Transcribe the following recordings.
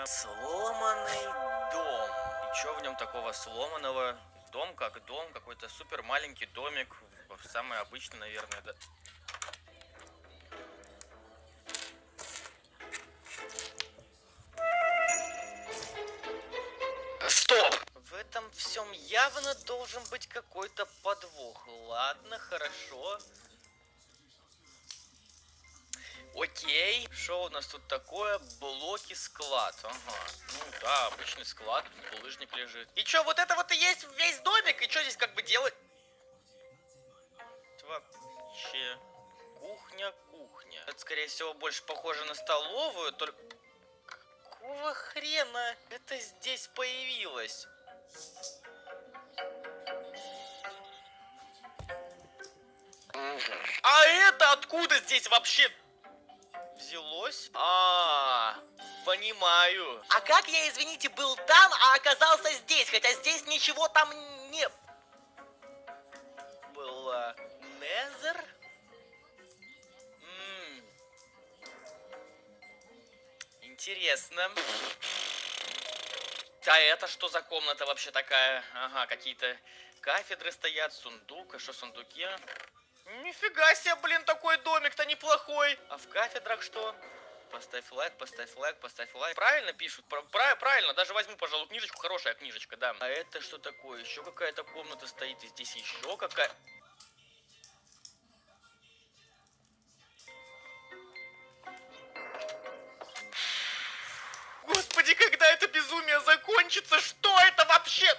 Сломанный дом. И чё в нем такого сломанного? Дом как дом, какой-то супер маленький домик, самый обычный, наверное, да. Стоп! В этом всем явно должен быть какой-то подвох. Ладно, хорошо. Окей, что у нас тут такое? Блоки, склад. Ага. Ну да, обычный склад, булыжник лежит. И чё, вот это вот и есть весь домик? И чё здесь как бы делать? Вообще... Кухня. Это, скорее всего, больше похоже на столовую, только... Какого хрена это здесь появилось? А это откуда здесь вообще взялось? Понимаю. А как я, извините, был там, а оказался здесь? Хотя здесь ничего там не было. Незер? Интересно. А это что за комната вообще такая? Ага, какие-то кафедры стоят, сундук. А что в сундуке? Нифига себе, блин, такой домик-то неплохой. А в кафедрах что? Поставь лайк, поставь лайк, поставь лайк. Правильно пишут? Правильно, даже возьму, пожалуй, книжечку. Хорошая книжечка, да. А это что такое? Еще какая-то комната стоит, и здесь еще какая... Господи, когда это безумие закончится? Что это вообще?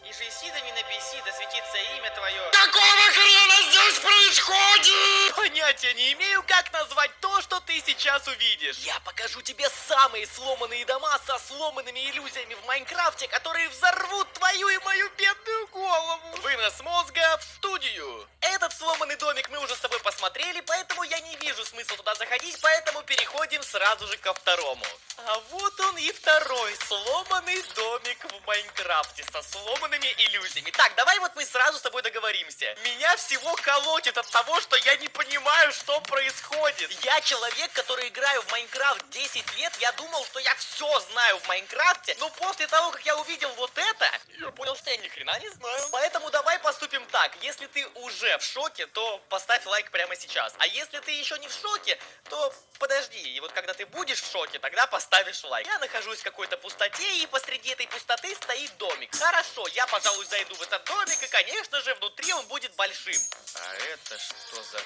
И Исида не написи, да светится имя твое. Какого хрена здесь происходит? Понятия не имею, как назвать то, что ты сейчас увидишь. Я покажу тебе самые сломанные дома со сломанными иллюзиями в Майнкрафте, которые взорвут твою и мою бедную голову. Вынос мозга в студию. Этот сломанный домик мы уже с тобой посмотрели, поэтому я не вижу смысла туда заходить, поэтому переходим сразу же ко второму. А вот он и второй сломанный домик в Майнкрафте со сломанными иллюзиями. Так, давай вот мы сразу с тобой договоримся. Меня всего колотит от того, что я не понимаю, что происходит. Я человек, который играю в Майнкрафт 10 лет, я думал, что я все знаю в Майнкрафте, но после того, как я увидел вот это, я понял, что я ни хрена не знаю. Поэтому давай поступим так. Если ты уже в шоке, то поставь лайк прямо сейчас. А если ты еще не в шоке, то подожди. И вот когда ты будешь в шоке, тогда поставишь лайк. Я нахожусь в какой-то пустоте, и посреди этой пустоты стоит домик. Хорошо, я, пожалуй, зайду в этот домик, и, конечно же, внутри он будет большим. А это что за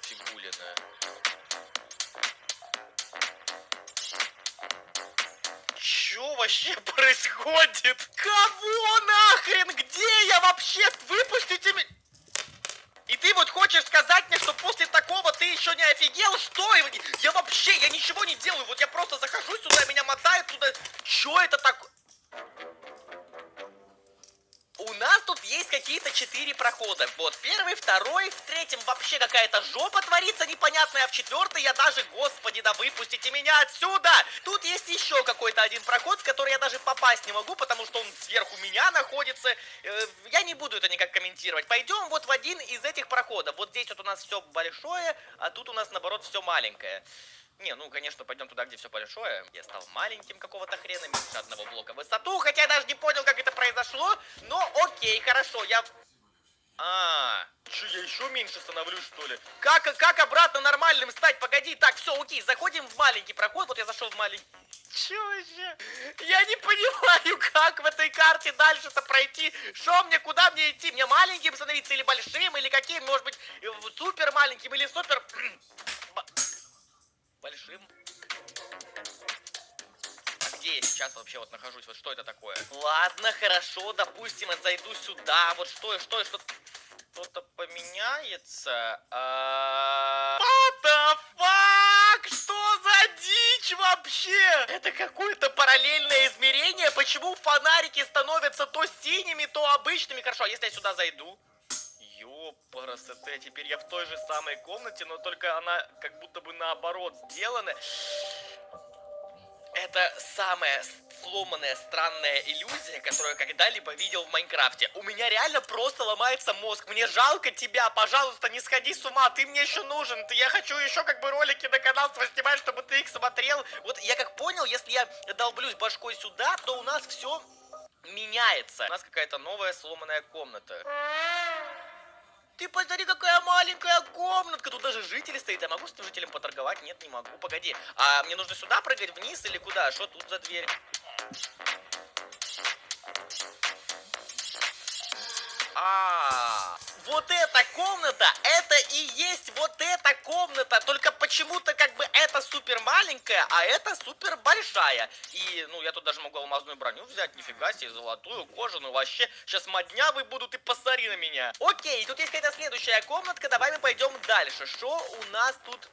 фигулина? Чё вообще происходит? Кого нахрен? Где я вообще? Выпустите меня! И ты вот хочешь сказать мне, что после такого ты еще не офигел? Что? Я вообще, я ничего не делаю. Вот я просто захожу сюда, меня мотает туда. Чё это такое? У нас тут есть какие-то 4 прохода. Вот первый, второй, в третьем вообще какая-то жопа творится непонятная, а в четвертый я даже, господи, да выпустите меня отсюда! Тут есть еще какой-то один проход, в который я даже попасть не могу, потому что он сверху меня находится. Я не буду это никак комментировать. Пойдем вот в один из этих проходов. Вот здесь вот у нас все большое, а тут у нас наоборот все маленькое. Не, ну, конечно, пойдем туда, где все большое. Я стал маленьким какого-то хрена, меньше одного блока в высоту, хотя я даже не понял, как это произошло. Но окей, хорошо, я... Че, я еще меньше становлюсь, что ли? Как обратно нормальным стать? Погоди, так, все, окей, заходим в маленький проход. Вот я зашел в маленький... Че вообще? Я не понимаю, как в этой карте дальше-то пройти. Что мне, куда мне идти? Мне маленьким становиться или большим, или каким? Может быть, супер маленьким или супер... Большим. А где я сейчас вообще вот нахожусь? Вот что это такое? Ладно, хорошо, допустим, я зайду сюда. Вот что? Что-то поменяется? What the fuck? Что за дичь вообще? Это какое-то параллельное измерение? Почему фонарики становятся то синими, то обычными? Хорошо, а если я сюда зайду? Ёпарасоте, теперь я в той же самой комнате, но только она как будто бы наоборот сделана. Это самая сломанная, странная иллюзия, которую я когда-либо видел в Майнкрафте. У меня реально просто ломается мозг. Мне жалко тебя, пожалуйста, не сходи с ума. Ты мне еще нужен. Я хочу еще как бы ролики на канал свой снимать, чтобы ты их смотрел. Вот я как понял, если я долблюсь башкой сюда, то у нас все меняется. У нас какая-то новая сломанная комната. Ты посмотри, какая маленькая комнатка. Тут даже жители стоит. Я могу с этим жителем поторговать? Нет, не могу. Погоди. А мне нужно сюда прыгать вниз или куда? Что тут за дверь? Вот эта комната, это и есть вот эта комната. Только почему-то как бы это супер маленькая, а это супер большая. И, ну, я тут даже могу алмазную броню взять, нифига себе, золотую, кожаную. Вообще, сейчас моднявы будут и посмотри на меня. Окей, тут есть какая-то следующая комнатка, давай мы пойдем дальше. Что у нас тут?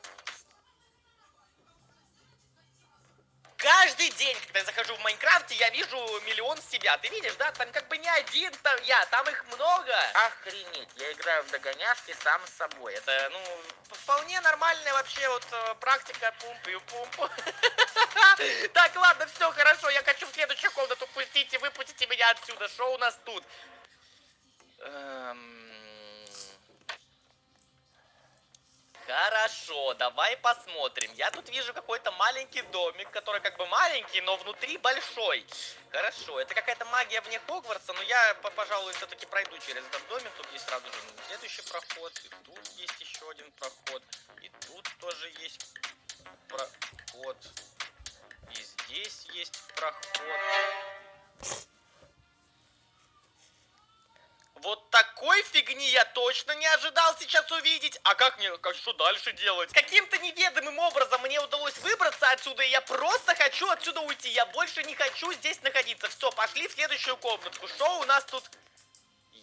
Каждый день, когда я захожу в Майнкрафте, я вижу миллион себя. Ты видишь, да? Там как бы не один там я, там их много. Охренеть, я играю в догоняшки сам с собой. Это, ну, вполне нормальная вообще вот практика пумпу. Так, ладно, все хорошо, я хочу в следующую комнату, пустите, выпустите меня отсюда. Что у нас тут? Хорошо, давай посмотрим. Я тут вижу какой-то маленький домик, который как бы маленький, но внутри большой. Хорошо, это какая-то магия вне Хогвартса, но я, пожалуй, все-таки пройду через этот домик. Тут есть сразу же следующий проход, и тут есть еще один проход, и тут тоже есть проход, и здесь есть проход. Вот такой фигни я точно не ожидал сейчас увидеть. А как мне, что дальше делать? Каким-то неведомым образом мне удалось выбраться отсюда, и я просто хочу отсюда уйти. Я больше не хочу здесь находиться. Все, пошли в следующую комнатку. Что у нас тут?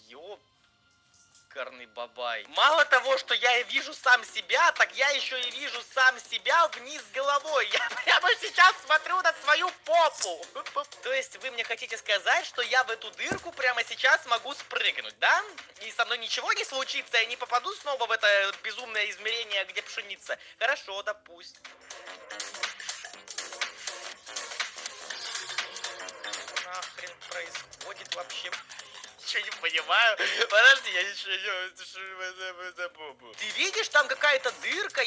Ёкарный бабай. Мало того, что я вижу сам себя, так я еще и вижу сам себя вниз головой. Я прямо сейчас смотрю на свою попу. То есть вы мне хотите сказать, что я в эту дырку прямо сейчас могу спрыгнуть, да? И со мной ничего не случится, я не попаду снова в это безумное измерение, где пшеница. Хорошо, допустим. Нахрен происходит вообще? Ничего не понимаю. Подожди, я ничего не... Ты видишь, там какая-то дырка.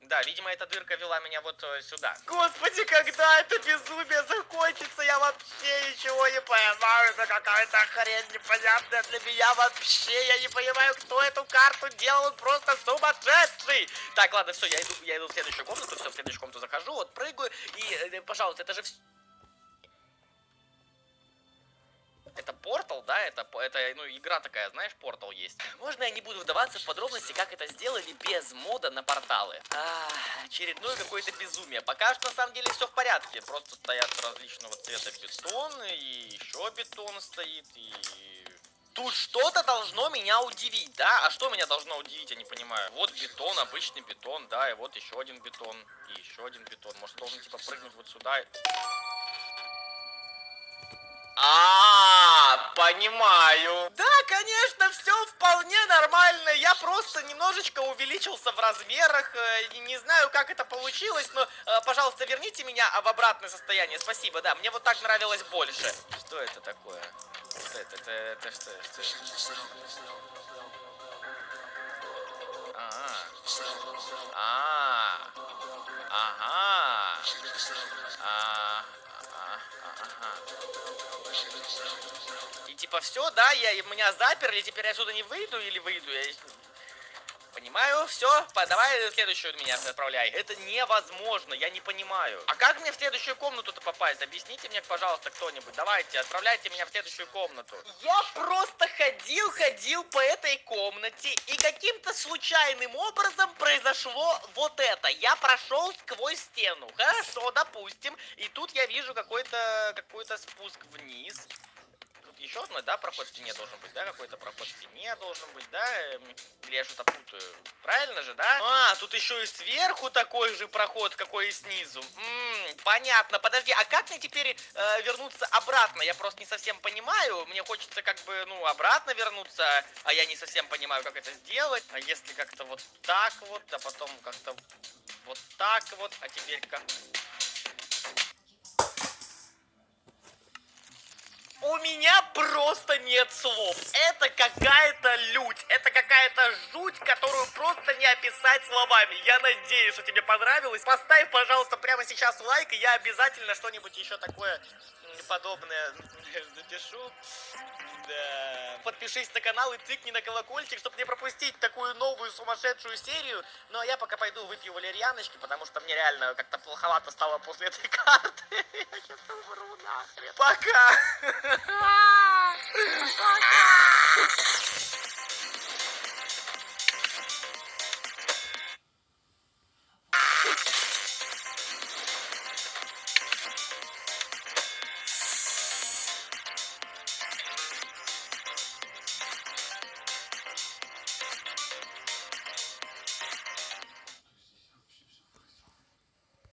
Да, видимо, эта дырка вела меня вот сюда. Господи, когда это безумие закончится, я вообще ничего не понимаю. Это какая-то хрень непонятная для меня вообще. Я не понимаю, кто эту карту делал, он просто сумасшедший. Так, ладно, все, я иду в следующую комнату, все, в следующую комнату захожу, вот прыгаю. И, пожалуйста, это же все... Это портал, да? Это, ну, игра такая, знаешь, портал есть. Можно я не буду вдаваться в подробности, как это сделали без мода на порталы? Очередное какое-то безумие. Пока что, на самом деле, все в порядке. Просто стоят различного цвета бетон, и еще бетон стоит, и... Тут что-то должно меня удивить, да? А что меня должно удивить, я не понимаю. Вот бетон, обычный бетон, да, и вот еще один бетон, и еще один бетон. Может, должен, типа, прыгнуть вот сюда... Понимаю. Да, конечно, все вполне нормально. Я просто немножечко увеличился в размерах. Не знаю, как это получилось, но, пожалуйста, верните меня в обратное состояние. Спасибо, да, мне вот так нравилось больше. Что это такое? Что это? Это что? И типа все, да, меня заперли, теперь я отсюда не выйду или выйду? Я... Понимаю, все, давай следующую меня отправляй. Это невозможно, я не понимаю. А как мне в следующую комнату-то попасть? Объясните мне, пожалуйста, кто-нибудь. Давайте, отправляйте меня в следующую комнату. Я просто ходил по этой комнате, и каким-то случайным образом произошло вот это. Я прошел сквозь стену. Хорошо, допустим. И тут я вижу какой-то спуск вниз. еще одно, да, проход в стене должен быть, да, какой-то проход в стене должен быть, да, или я что-то путаю, правильно же, да? А, тут еще и сверху такой же проход, какой и снизу. Понятно, подожди, а как мне теперь вернуться обратно? Я просто не совсем понимаю, мне хочется как бы, ну, обратно вернуться, а я не совсем понимаю, как это сделать. А если как-то вот так вот, а потом как-то вот так вот, а теперь как... У меня просто нет слов. Это какая-то лють. Это какая-то жуть, которую просто не описать словами. Я надеюсь, что тебе понравилось. Поставь, пожалуйста, прямо сейчас лайк, и я обязательно что-нибудь еще такое подобное запишу. Да. Подпишись на канал и тыкни на колокольчик, чтобы не пропустить такую новую сумасшедшую серию. Ну а я пока пойду выпью валерьяночки, потому что мне реально как-то плоховато стало после этой карты. Я сейчас умру нахрен. Пока. Пока.